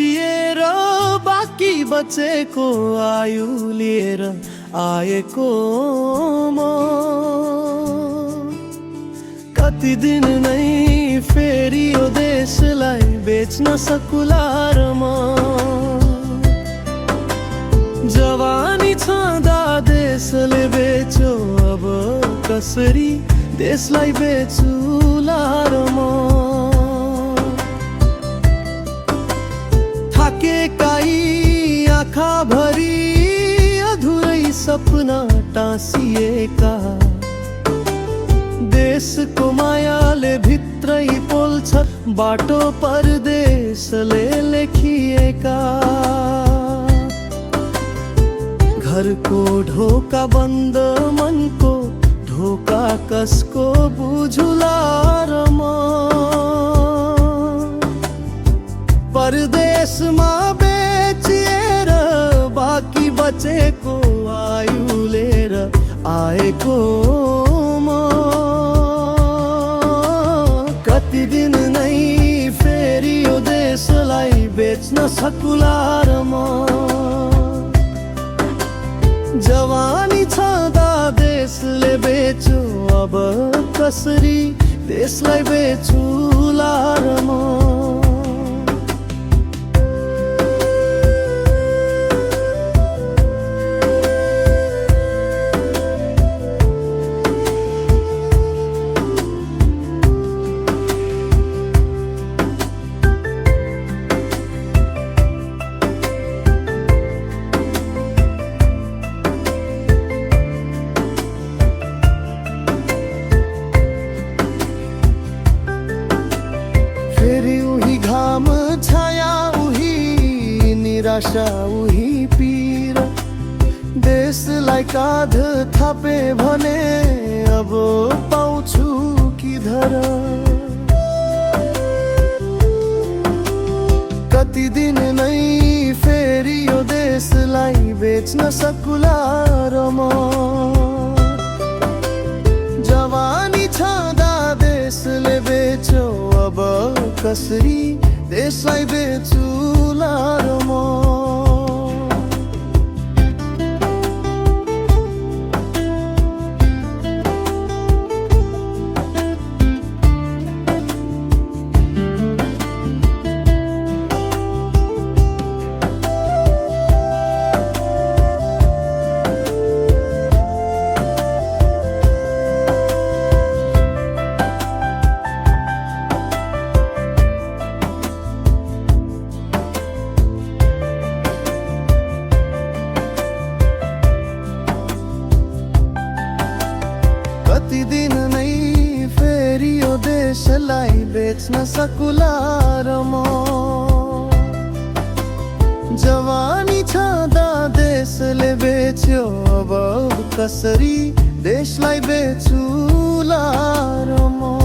जिएर बाँकी बचेको आयु लिएर आएको म कति दिन नै फेरि यो देशलाई बेच्न सकुला र म जवानी छँदा देशले बेच्यो अब कसरी देशलाई बेचुला र म थाकेका यी आँखाभरि अधुरै सपना टाँसिएका देशको मायाले भित्रै पोल्छ बाटो परदेशले लेखिएका घरको ढोका बन्द मनको ढोका कसको बुझुला र म परदेशमा बेचिएर बाँकी बचेको आयु लिएर आएको म कति दिन नै फेरि यो देशलाई बेच्न सकुला र म जवानी छँदा देशले बेच्यो अब कसरी देशलाई बेचुला र म फेरि उही घाम छाया उही निराशा उही पीर देशलाई काँध थापे भने अब पाउँछु किधर कति दिन नै फेरि यो देशलाई बेच्न सकुला र म जवानी छँदा देशले बेच्यो अब कसरी देशलाई बेचुला र म कति दिन नै फेरि यो देशलाई बेच्न सकुला र म जवानी छँदा देशले बेच्यो अब कसरी देशलाई बेचुला र म